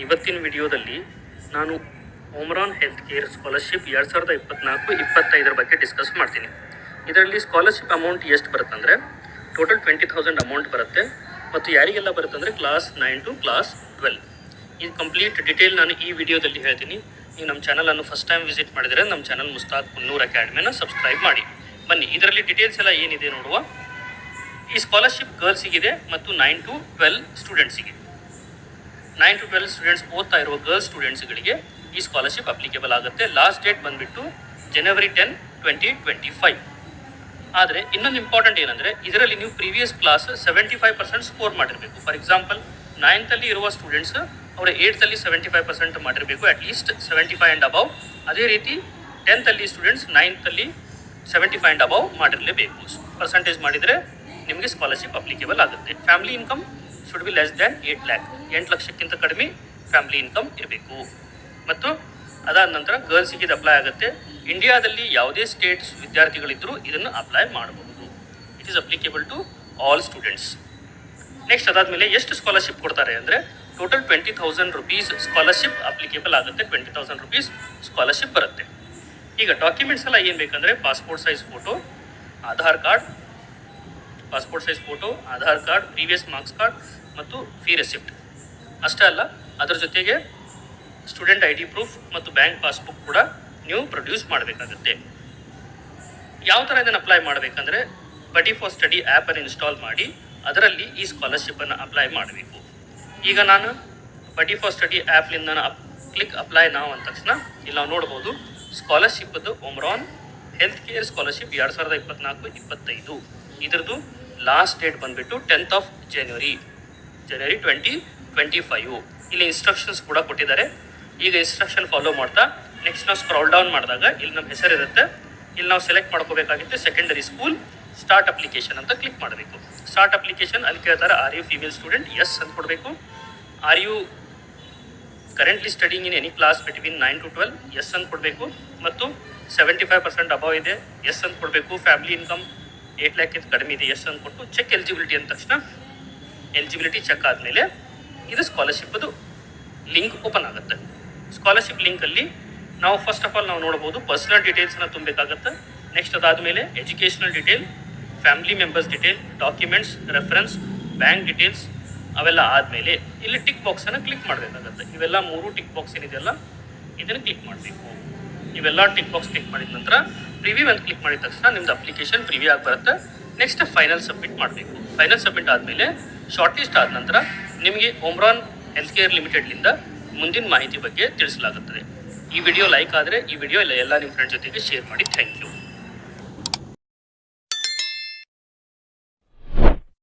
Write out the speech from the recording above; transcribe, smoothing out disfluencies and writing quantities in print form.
ಇವತ್ತಿನ ವಿಡಿಯೋದಲ್ಲಿ ನಾನು ಒಮ್ರಾನ್ ಹೆಲ್ತ್ ಕೇರ್ ಸ್ಕಾಲರ್ಶಿಪ್ 2024-25 ಬಗ್ಗೆ ಡಿಸ್ಕಸ್ ಮಾಡ್ತೀನಿ. ಇದರಲ್ಲಿ ಸ್ಕಾಲರ್ಶಿಪ್ ಅಮೌಂಟ್ ಎಷ್ಟು ಬರುತ್ತಂದರೆ ಟೋಟಲ್ 20,000 ಅಮೌಂಟ್ ಬರುತ್ತೆ. ಮತ್ತು ಯಾರಿಗೆಲ್ಲ ಬರುತ್ತಂದರೆ ಕ್ಲಾಸ್ 9 to ಕ್ಲಾಸ್ 12. ಈ ಕಂಪ್ಲೀಟ್ ಡಿಟೇಲ್ ನಾನು ಈ ವಿಡಿಯೋದಲ್ಲಿ ಹೇಳ್ತೀನಿ. ನೀವು ನಮ್ಮ ಚಾನಲನ್ನು ಫಸ್ಟ್ ಟೈಮ್ ವಿಸಿಟ್ ಮಾಡಿದರೆ ನಮ್ಮ ಚಾನಲ್ ಮುಸ್ತಾಕ್ ಕುನ್ನೂರ್ ಅಕಾಡೆಮಿನ ಸಬ್ಸ್ಕ್ರೈಬ್ ಮಾಡಿ. ಬನ್ನಿ ಇದರಲ್ಲಿ ಡೀಟೇಲ್ಸ್ ಎಲ್ಲ ಏನಿದೆ ನೋಡುವ. ಈ ಸ್ಕಾಲರ್ಶಿಪ್ ಗರ್ಲ್ಸಿಗಿದೆ ಮತ್ತು 9 to 12 ಸ್ಟೂಡೆಂಟ್ಸಿಗೆ. 9 to 12 ಸ್ಟೂಡೆಂಟ್ಸ್ ಓದ್ತಾ ಇರುವ ಗರ್ಲ್ಸ್ ಸ್ಟೂಡೆಂಟ್ಸ್ಗಳಿಗೆ ಈ ಸ್ಕಾಲರ್ಶಿಪ್ ಅಪ್ಲಿಕೇಬಲ್ ಆಗುತ್ತೆ. ಲಾಸ್ಟ್ ಡೇಟ್ ಬಂದುಬಿಟ್ಟು January 10, 2025. ಆದರೆ ಇನ್ನೊಂದು ಇಂಪಾರ್ಟೆಂಟ್ ಏನಂದರೆ ಇದರಲ್ಲಿ ನೀವು ಪ್ರೀವಿಯಸ್ ಕ್ಲಾಸ್ 75% ಸ್ಕೋರ್ ಮಾಡಿರಬೇಕು. ಫಾರ್ ಎಕ್ಸಾಂಪಲ್ 9th ಇರುವ ಸ್ಟೂಡೆಂಟ್ಸ್ ಅವರು 8th 75% ಮಾಡಿರಬೇಕು, ಅಟ್ಲೀಸ್ಟ್ 75 ಆ್ಯಂಡ್ ಅಬವ್. ಅದೇ ರೀತಿ 10th students 9th 75 and above ಮಾಡಿರಲೇಬೇಕು. ಪರ್ಸೆಂಟೇಜ್ ಮಾಡಿದರೆ ನಿಮಗೆ ಸ್ಕಾಲರ್ಶಿಪ್ ಅಪ್ಲಿಕೇಬಲ್ ಆಗುತ್ತೆ. Family income should be less than 8 lakh, 8 ಲಕ್ಷಕ್ಕಿಂತ ಕಡಿಮೆ ಫ್ಯಾಮಿಲಿ ಇನ್ಕಮ್ ಇರಬೇಕು. ಮತ್ತು ಅದಾದ ನಂತರ ಗರ್ಲ್ಸಿಗೆ ಇದು ಅಪ್ಲೈ ಆಗುತ್ತೆ. ಇಂಡಿಯಾದಲ್ಲಿ ಯಾವುದೇ ಸ್ಟೇಟ್ಸ್ ವಿದ್ಯಾರ್ಥಿಗಳಿದ್ದರೂ ಇದನ್ನು ಅಪ್ಲೈ ಮಾಡಬಹುದು. It is applicable to all students. Next ಅದಾದಮೇಲೆ ಎಷ್ಟು ಸ್ಕಾಲರ್ಶಿಪ್ ಕೊಡ್ತಾರೆ ಅಂದರೆ ಟೋಟಲ್ 20,000 rupees ಸ್ಕಾಲರ್ಶಿಪ್ ಅಪ್ಲಿಕೇಬಲ್ ಆಗುತ್ತೆ. 20,000 rupees ಸ್ಕಾಲರ್ಶಿಪ್ ಬರುತ್ತೆ. ಈಗ ಡಾಕ್ಯುಮೆಂಟ್ಸ್ ಎಲ್ಲ ಏನು ಬೇಕಂದರೆ passport size photo, Aadhaar card, previous marks card ಮತ್ತು ಫೀ ರೆಸಿಪ್ಟ್. ಅಷ್ಟೇ ಅಲ್ಲ, ಅದರ ಜೊತೆಗೆ ಸ್ಟೂಡೆಂಟ್ ID ಪ್ರೂಫ್ ಮತ್ತು ಬ್ಯಾಂಕ್ ಪಾಸ್ಬುಕ್ ಕೂಡ ನೀವು ಪ್ರೊಡ್ಯೂಸ್ ಮಾಡಬೇಕಾಗುತ್ತೆ. ಯಾವ ಥರ ಇದನ್ನು ಅಪ್ಲೈ ಮಾಡಬೇಕಂದ್ರೆ ಬಡಿ ಫಾರ್ ಸ್ಟಡಿ ಆ್ಯಪನ್ನು ಇನ್ಸ್ಟಾಲ್ ಮಾಡಿ ಅದರಲ್ಲಿ ಈ ಸ್ಕಾಲರ್ಶಿಪ್ಪನ್ನು ಅಪ್ಲೈ ಮಾಡಬೇಕು. ಈಗ ನಾನು ಬಡಿ ಫಾರ್ ಸ್ಟಡಿ ಆ್ಯಪ್ಲಿಂದ ಕ್ಲಿಕ್ ಅಪ್ಲೈ ನಾವು ಅಂದ ತಕ್ಷಣ ಇಲ್ಲಿ ನಾವು ನೋಡ್ಬೋದು ಸ್ಕಾಲರ್ಶಿಪ್ಪದ್ದು ಒಮ್ರಾನ್ ಹೆಲ್ತ್ ಕೇರ್ ಸ್ಕಾಲರ್ಶಿಪ್ 2024-25. ಇದರದ್ದು ಲಾಸ್ಟ್ ಡೇಟ್ ಬಂದುಬಿಟ್ಟು 10th of January 2025. ಇಲ್ಲಿ ಇನ್ಸ್ಟ್ರಕ್ಷನ್ಸ್ ಕೂಡ ಕೊಟ್ಟಿದ್ದಾರೆ. ಈಗ ಇನ್ಸ್ಟ್ರಕ್ಷನ್ ಫಾಲೋ ಮಾಡ್ತಾ ನೆಕ್ಸ್ಟ್ ನಾವು ಸ್ಕ್ರಾಲ್ ಡೌನ್ ಮಾಡಿದಾಗ ಇಲ್ಲಿ ನಮ್ಮ ಹೆಸರು ಇರುತ್ತೆ. ಇಲ್ಲಿ ನಾವು ಸೆಲೆಕ್ಟ್ ಮಾಡ್ಕೋಬೇಕಾಗಿತ್ತು ಸೆಕೆಂಡರಿ ಸ್ಕೂಲ್ ಸ್ಟಾರ್ಟ್ ಅಪ್ಲಿಕೇಶನ್ ಅಂತ ಕ್ಲಿಕ್ ಮಾಡಬೇಕು. ಸ್ಟಾರ್ಟ್ ಅಪ್ಲಿಕೇಶನ್ ಅಲ್ಲಿ ಕೇಳ್ತಾರೆ are you female student, yes ಅಂತ ಕೊಡಬೇಕು. Are you currently studying in any class between 9 to 12, yes ಅಂತ ಕೊಡಬೇಕು. ಮತ್ತು 75% ಅಬವ್ ಇದೆ, ಎಸ್ ಅಂತ ಕೊಡಬೇಕು. ಫ್ಯಾಮಿಲಿ ಇನ್ಕಮ್ 8 lakh ಕಡಿಮೆ ಇದೆ, ಎಸ್ ಅಂತ ಕೊಟ್ಟು ಚೆಕ್ ಎಲಿಜಿಬಿಲಿಟಿ ಅಂದ ತಕ್ಷಣ ಎಲಿಜಿಬಿಲಿಟಿ ಚೆಕ್ ಆದಮೇಲೆ ಇದು ಸ್ಕಾಲರ್ಶಿಪ್ಪದು ಲಿಂಕ್ ಓಪನ್ ಆಗುತ್ತೆ. ಸ್ಕಾಲರ್ಶಿಪ್ ಲಿಂಕಲ್ಲಿ ನಾವು ಫಸ್ಟ್ ಆಫ್ ಆಲ್ ನಾವು ನೋಡ್ಬೋದು ಪರ್ಸನಲ್ ಡೀಟೇಲ್ಸ್ನ ತುಂಬಬೇಕಾಗುತ್ತೆ. ನೆಕ್ಸ್ಟ್ ಅದಾದಮೇಲೆ educational detail, family members detail, documents, reference, bank details ಅವೆಲ್ಲ ಆದಮೇಲೆ ಇಲ್ಲಿ ಟಿಕ್ ಬಾಕ್ಸನ್ನು ಕ್ಲಿಕ್ ಮಾಡಬೇಕಾಗುತ್ತೆ. ಇವೆಲ್ಲ 3 ಟಿಕ್ ಬಾಕ್ಸ್ ಏನಿದೆಯಲ್ಲ ಇದನ್ನು ಕ್ಲಿಕ್ ಮಾಡಬೇಕು. ಇವೆಲ್ಲ ಟಿಕ್ ಬಾಕ್ಸ್ ಕ್ಲಿಕ್ ಮಾಡಿದ ನಂತರ ಪ್ರಿವ್ಯೂ ಅಂತ ಕ್ಲಿಕ್ ಮಾಡಿದ ತಕ್ಷಣ ನಿಮ್ದು ಅಪ್ಲಿಕೇಶನ್ ಪ್ರಿವ್ಯೂ ಆಗಿ ಬರುತ್ತೆ. ನೆಕ್ಸ್ಟ್ ಫೈನಲ್ ಸಬ್ಮಿಟ್ ಮಾಡಬೇಕು. ಫೈನಲ್ ಸಬ್ಮಿಟ್ ಆದಮೇಲೆ ಶಾರ್ಟ್ ಲಿಸ್ಟ್ ಆದ ನಂತರ ನಿಮಗೆ ಒಮ್ರಾನ್ ಹೆಲ್ತ್ ಕೇರ್ ಲಿಮಿಟೆಡ್ಲಿಂದ ಮುಂದಿನ ಮಾಹಿತಿ ಬಗ್ಗೆ ತಿಳಿಸಲಾಗುತ್ತದೆ. ಈ ವಿಡಿಯೋ ಲೈಕ್ ಆದರೆ ಈ ವಿಡಿಯೋ ಎಲ್ಲ ನಿಮ್ಮ ಫ್ರೆಂಡ್ಸ್ ಜೊತೆಗೆ ಶೇರ್ ಮಾಡಿ. Thank you.